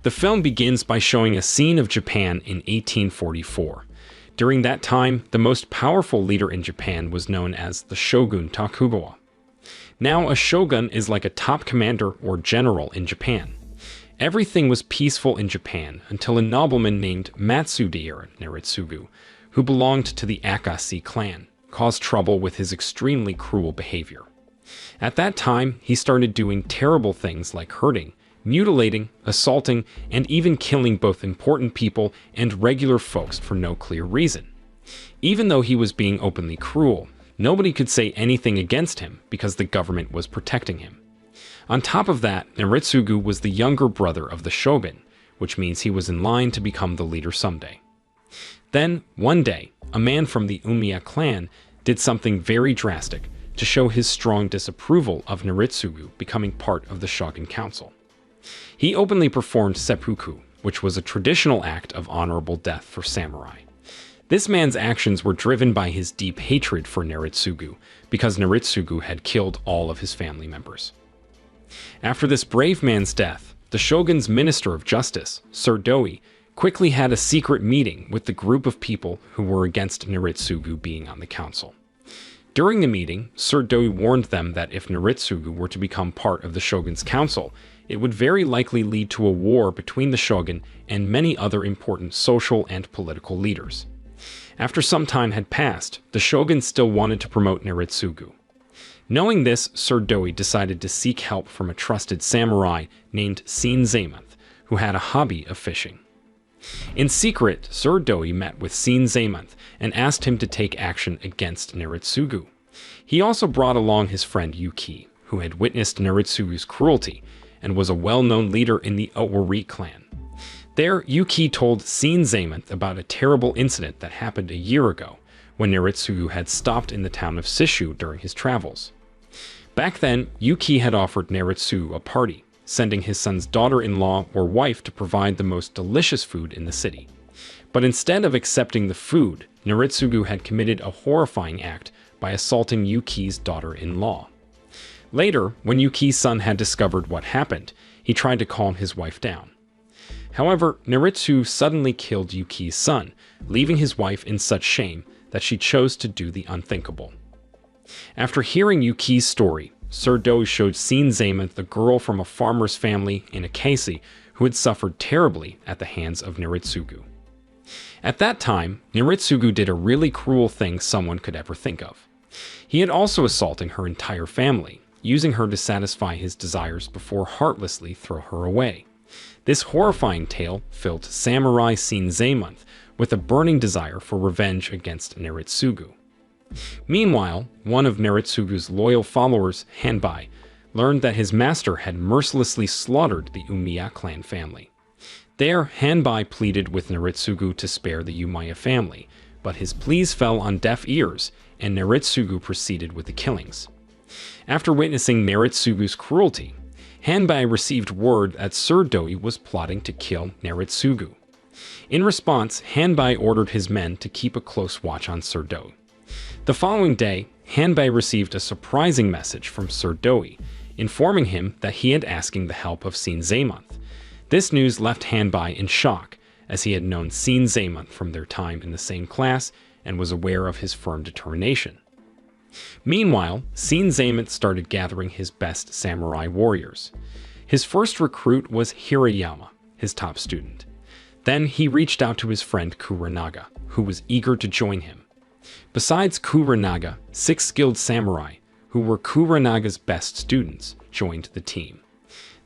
The film begins by showing a scene of Japan in 1844. During that time, the most powerful leader in Japan was known as the Shogun Tokugawa. Now, a shogun is like a top commander or general in Japan. Everything was peaceful in Japan until a nobleman named Matsudaira Naritsugu, who belonged to the Akashi clan, caused trouble with his extremely cruel behavior. At that time, he started doing terrible things like hurting, mutilating, assaulting, and even killing both important people and regular folks for no clear reason. Even though he was being openly cruel, nobody could say anything against him because the government was protecting him. On top of that, Naritsugu was the younger brother of the shogun, which means he was in line to become the leader someday. Then, one day, a man from the Umiya clan did something very drastic to show his strong disapproval of Naritsugu becoming part of the shogun council. He openly performed seppuku, which was a traditional act of honorable death for samurai. This man's actions were driven by his deep hatred for Naritsugu, because Naritsugu had killed all of his family members. After this brave man's death, the shogun's Minister of Justice, Sir Doi, quickly had a secret meeting with the group of people who were against Naritsugu being on the council. During the meeting, Sir Doi warned them that if Naritsugu were to become part of the shogun's council, it would very likely lead to a war between the shogun and many other important social and political leaders. After some time had passed, the shogun still wanted to promote Naritsugu. Knowing this, Sir Doi decided to seek help from a trusted samurai named Sin Zamonth, who had a hobby of fishing. In secret, Sir Doi met with Sin Zamonth and asked him to take action against Naritsugu. He also brought along his friend Yuki, who had witnessed Naritsugu's cruelty and was a well-known leader in the Owari clan. There, Yuki told Sin Zamonth about a terrible incident that happened a year ago, when Naritsugu had stopped in the town of Sishu during his travels. Back then, Yuki had offered Naritsugu a party, sending his son's daughter-in-law or wife to provide the most delicious food in the city. But instead of accepting the food, Naritsugu had committed a horrifying act by assaulting Yuki's daughter-in-law. Later, when Yuki's son had discovered what happened, he tried to calm his wife down. However, Naritsugu suddenly killed Yuki's son, leaving his wife in such shame that she chose to do the unthinkable. After hearing Yuki's story, Sir Doi showed Sin Zamonth a girl from a farmer's family in Akashi who had suffered terribly at the hands of Naritsugu. At that time, Naritsugu did a really cruel thing someone could ever think of. He had also assaulted her entire family, using her to satisfy his desires before heartlessly throw her away. This horrifying tale filled Samurai Sin Zamonth with a burning desire for revenge against Naritsugu. Meanwhile, one of Naritsugu's loyal followers, Hanbai, learned that his master had mercilessly slaughtered the Umiya clan family. There, Hanbai pleaded with Naritsugu to spare the Umiya family, but his pleas fell on deaf ears, and Naritsugu proceeded with the killings. After witnessing Naritsugu's cruelty, Hanbai received word that Sir Doi was plotting to kill Naritsugu. In response, Hanbai ordered his men to keep a close watch on Sir Doi. The following day, Hanbai received a surprising message from Sir Doi, informing him that he had asking the help of Sin Zamonth. This news left Hanbai in shock, as he had known Sin Zamonth from their time in the same class and was aware of his firm determination. Meanwhile, Sin Zamonth started gathering his best samurai warriors. His first recruit was Hirayama, his top student. Then he reached out to his friend Kuranaga, who was eager to join him. Besides Kuranaga, 6 skilled samurai, who were Kuranaga's best students, joined the team.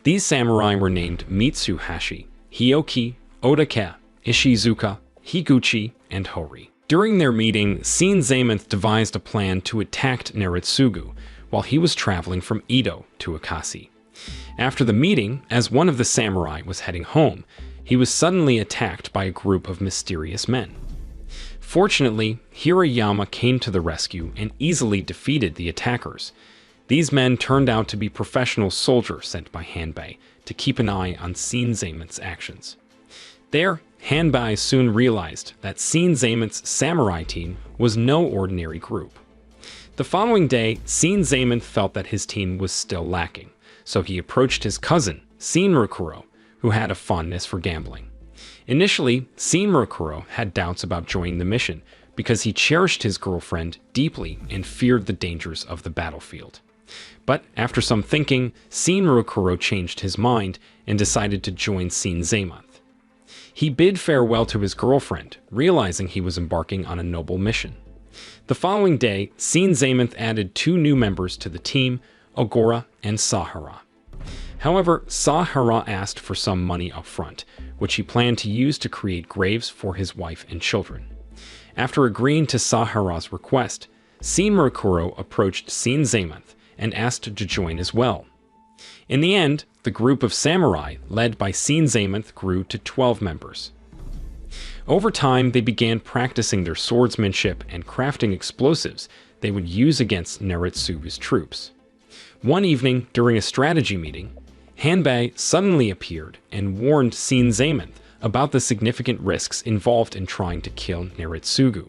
These samurai were named Mitsuhashi, Hioki, Odake, Ishizuka, Higuchi, and Hori. During their meeting, Sin Zamonth devised a plan to attack Naritsugu while he was traveling from Edo to Akashi. After the meeting, as one of the samurai was heading home, he was suddenly attacked by a group of mysterious men. Fortunately, Hirayama came to the rescue and easily defeated the attackers. These men turned out to be professional soldiers sent by Hanbai to keep an eye on Sin Zamonth's actions. There, Hanbai soon realized that Sin Zamonth's samurai team was no ordinary group. The following day, Sin Zamonth felt that his team was still lacking, so he approached his cousin, Sin Rokuro, who had a fondness for gambling. Initially, Shinrokuro had doubts about joining the mission because he cherished his girlfriend deeply and feared the dangers of the battlefield. But after some thinking, Shinrokuro changed his mind and decided to join Shin Zaemonth. He bid farewell to his girlfriend, realizing he was embarking on a noble mission. The following day, Shin Zaemonth added 2 new members to the team, Ogura and Sahara. However, Sahara asked for some money up front, which he planned to use to create graves for his wife and children. After agreeing to Sahara's request, Shinrokuro approached Shin Zaemonth and asked to join as well. In the end, the group of samurai led by Shin Zaemonth grew to 12 members. Over time, they began practicing their swordsmanship and crafting explosives they would use against Naritsugu's troops. One evening, during a strategy meeting, Hanbei suddenly appeared and warned Shin Zaemonth about the significant risks involved in trying to kill Naritsugu.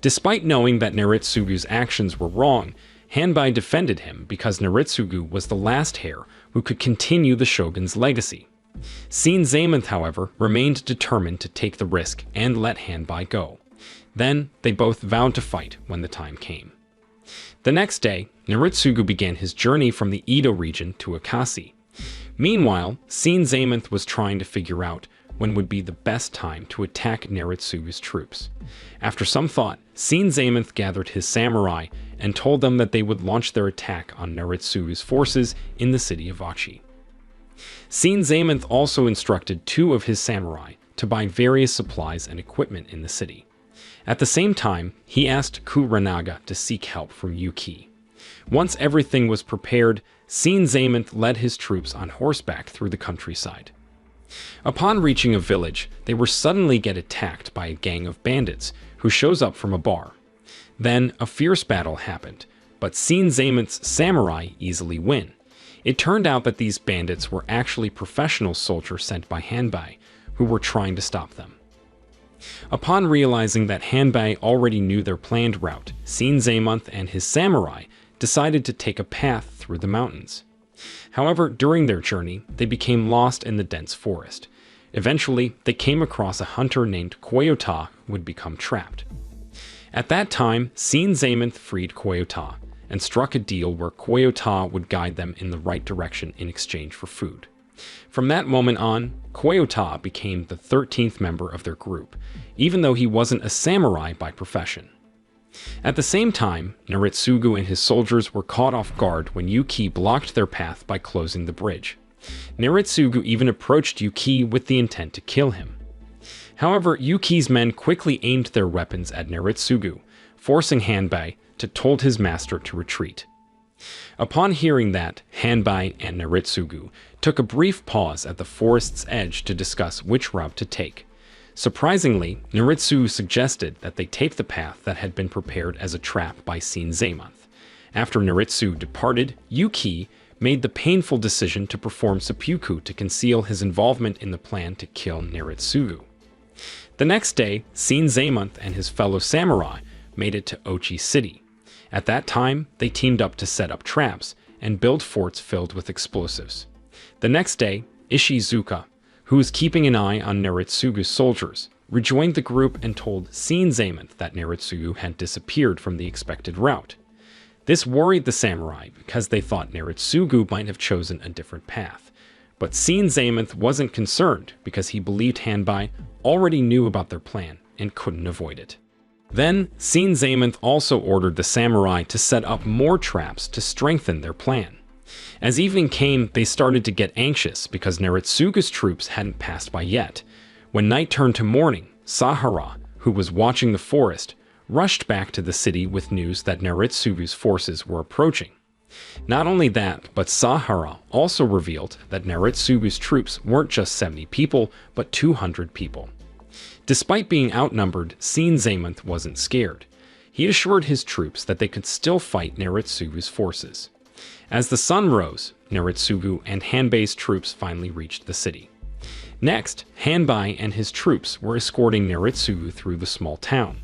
Despite knowing that Naritsugu's actions were wrong, Hanbei defended him because Naritsugu was the last heir who could continue the shogun's legacy. Shin Zaemonth, however, remained determined to take the risk and let Hanbei go. Then they both vowed to fight when the time came. The next day, Naritsugu began his journey from the Edo region to Akasi. Meanwhile, Shin Zaemonth was trying to figure out when would be the best time to attack Naritsugu's troops. After some thought, Shin Zaemonth gathered his samurai and told them that they would launch their attack on Naritsugu's forces in the city of Achi. Shin Zaemonth also instructed 2 of his samurai to buy various supplies and equipment in the city. At the same time, he asked Kuranaga to seek help from Yuki. Once everything was prepared, Shin Zaemonth led his troops on horseback through the countryside. Upon reaching a village, they were suddenly get attacked by a gang of bandits who shows up from a bar. Then a fierce battle happened, but Shin Zaemonth's samurai easily win. It turned out that these bandits were actually professional soldiers sent by Hanbei, who were trying to stop them. Upon realizing that Hanbei already knew their planned route, Shin Zaemonth and his samurai decided to take a path through the mountains. However, during their journey, they became lost in the dense forest. Eventually, they came across a hunter named Koyota who would become trapped. At that time, Shin Zaemonth freed Koyota and struck a deal where Koyota would guide them in the right direction in exchange for food. From that moment on, Koyota became the 13th member of their group, even though he wasn't a samurai by profession. At the same time, Naritsugu and his soldiers were caught off guard when Yuki blocked their path by closing the bridge. Naritsugu even approached Yuki with the intent to kill him. However, Yuki's men quickly aimed their weapons at Naritsugu, forcing Hanbei to told his master to retreat. Upon hearing that, Hanbei and Naritsugu took a brief pause at the forest's edge to discuss which route to take. Surprisingly, Naritsugu suggested that they take the path that had been prepared as a trap by Shin Zaemonth. After Naritsugu departed, Yuki made the painful decision to perform seppuku to conceal his involvement in the plan to kill Naritsugu. The next day, Shin Zaemonth and his fellow samurai made it to Ochi City. At that time, they teamed up to set up traps and build forts filled with explosives. The next day, Ishizuka, who was keeping an eye on Naritsugu's soldiers, rejoined the group and told Shin Zaemonth that Naritsugu had disappeared from the expected route. This worried the samurai because they thought Naritsugu might have chosen a different path. But Shin Zaemonth wasn't concerned because he believed Hanbei already knew about their plan and couldn't avoid it. Then, Shin Zaemonth also ordered the samurai to set up more traps to strengthen their plan. As evening came, they started to get anxious because Naritsugu's troops hadn't passed by yet. When night turned to morning, Sahara, who was watching the forest, rushed back to the city with news that Naritsugu's forces were approaching. Not only that, but Sahara also revealed that Naritsugu's troops weren't just 70 people, but 200 people. Despite being outnumbered, Shin Zaemonth wasn't scared. He assured his troops that they could still fight Naritsugu's forces. As the sun rose, Naritsugu and Hanbei's troops finally reached the city. Next, Hanbei and his troops were escorting Naritsugu through the small town.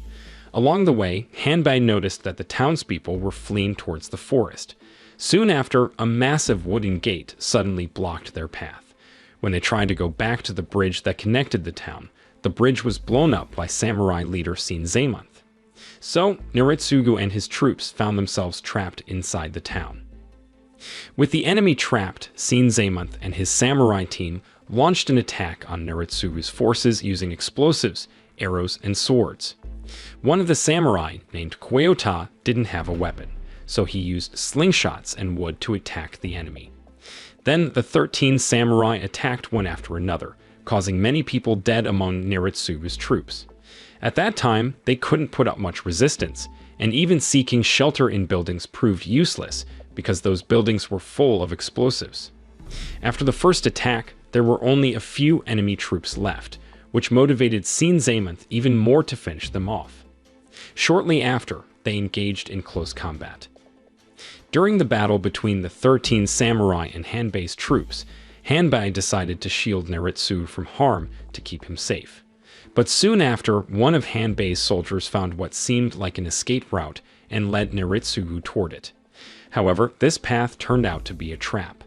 Along the way, Hanbei noticed that the townspeople were fleeing towards the forest. Soon after, a massive wooden gate suddenly blocked their path. When they tried to go back to the bridge that connected the town, the bridge was blown up by samurai leader Zamonth. So, Naritsugu and his troops found themselves trapped inside the town. With the enemy trapped, Zamonth and his samurai team launched an attack on Naritsugu's forces using explosives, arrows, and swords. One of the samurai, named Kweota, didn't have a weapon, so he used slingshots and wood to attack the enemy. Then the 13 samurai attacked one after another, causing many people dead among Naritsugu's troops. At that time, they couldn't put up much resistance, and even seeking shelter in buildings proved useless because those buildings were full of explosives. After the first attack, there were only a few enemy troops left, which motivated Zamonth even more to finish them off. Shortly after, they engaged in close combat. During the battle between the 13 samurai and Hanbei's troops, Hanbei decided to shield Naritsugu from harm to keep him safe. But soon after, one of Hanbei's soldiers found what seemed like an escape route and led Naritsugu toward it. However, this path turned out to be a trap.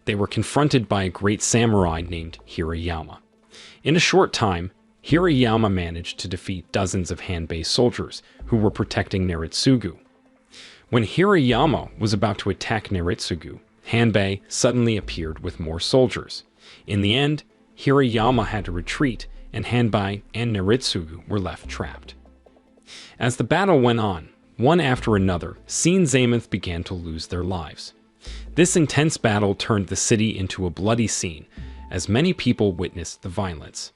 They were confronted by a great samurai named Hirayama. In a short time, Hirayama managed to defeat dozens of Hanbei soldiers who were protecting Naritsugu. When Hirayama was about to attack Naritsugu, Hanbei suddenly appeared with more soldiers. In the end, Hirayama had to retreat, and Hanbei and Naritsugu were left trapped. As the battle went on, one after another, Zamonth began to lose their lives. This intense battle turned the city into a bloody scene, as many people witnessed the violence.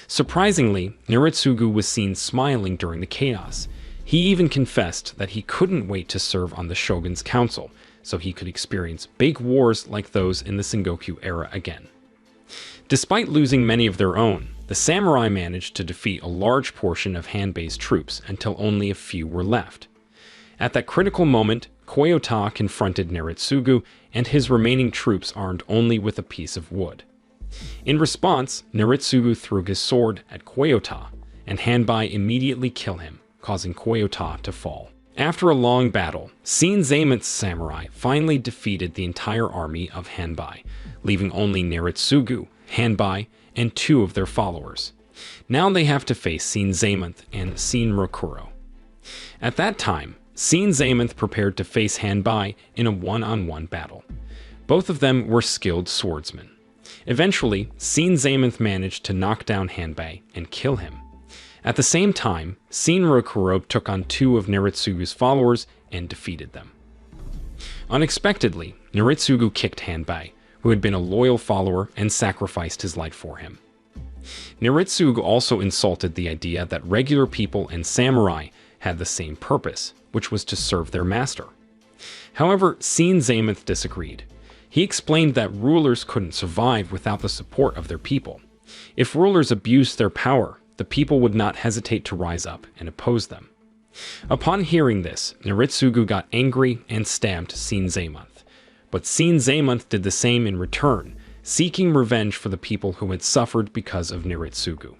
Surprisingly, Naritsugu was seen smiling during the chaos. He even confessed that he couldn't wait to serve on the shogun's council, so he could experience big wars like those in the Sengoku era again. Despite losing many of their own, the samurai managed to defeat a large portion of Hanbei's troops until only a few were left. At that critical moment, Kweota confronted Naritsugu and his remaining troops armed only with a piece of wood. In response, Naritsugu threw his sword at Kweota, and Hanbei immediately killed him, causing Kweota to fall. After a long battle, Zamonth's samurai finally defeated the entire army of Hanbei, leaving only Naritsugu, Hanbei, and 2 of their followers. Now they have to face Zamonth and Shinrokuro. At that time, Zamonth prepared to face Hanbei in a one-on-one battle. Both of them were skilled swordsmen. Eventually, Zamonth managed to knock down Hanbei and kill him. At the same time, Shinrokuro took on 2 of Naritsugu's followers and defeated them. Unexpectedly, Naritsugu kicked Hanbei, who had been a loyal follower and sacrificed his life for him. Naritsugu also insulted the idea that regular people and samurai had the same purpose, which was to serve their master. However, Zamonth disagreed. He explained that rulers couldn't survive without the support of their people. If rulers abused their power, the people would not hesitate to rise up and oppose them. Upon hearing this, Naritsugu got angry and stabbed Zamonth. But Zamonth did the same in return, seeking revenge for the people who had suffered because of Naritsugu.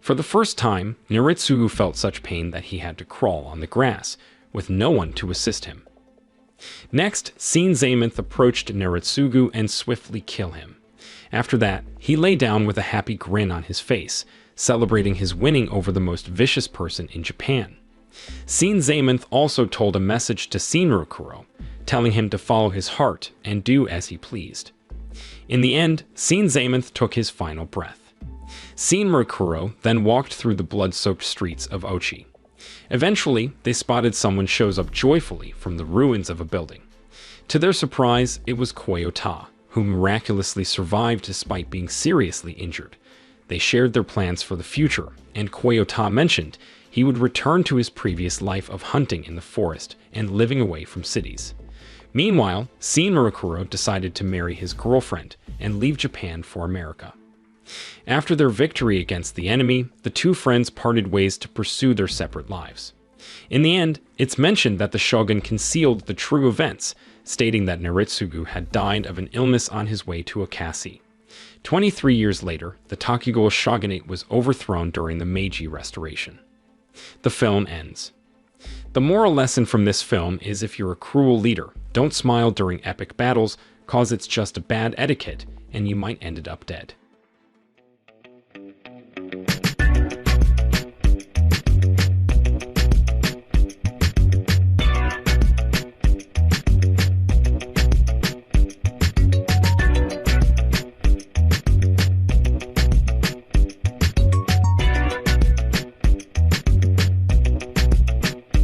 For the first time, Naritsugu felt such pain that he had to crawl on the grass, with no one to assist him. Next, Zamonth approached Naritsugu and swiftly killed him. After that, he lay down with a happy grin on his face, celebrating his winning over the most vicious person in Japan. Zamonth also told a message to Shinrokuro, telling him to follow his heart and do as he pleased. In the end, Zamonth took his final breath. Shinrokuro then walked through the blood-soaked streets of Ochi. Eventually, they spotted someone shows up joyfully from the ruins of a building. To their surprise, it was Kweota, who miraculously survived despite being seriously injured. They shared their plans for the future, and Kweota mentioned he would return to his previous life of hunting in the forest and living away from cities. Meanwhile, Shinrokuro decided to marry his girlfriend and leave Japan for America. After their victory against the enemy, the 2 friends parted ways to pursue their separate lives. In the end, it's mentioned that the shogun concealed the true events, stating that Naritsugu had died of an illness on his way to Akasi. 23 years later, the Takugo shogunate was overthrown during the Meiji Restoration. The film ends. The moral lesson from this film is if you're a cruel leader, don't smile during epic battles, cause it's just a bad etiquette and you might end up dead.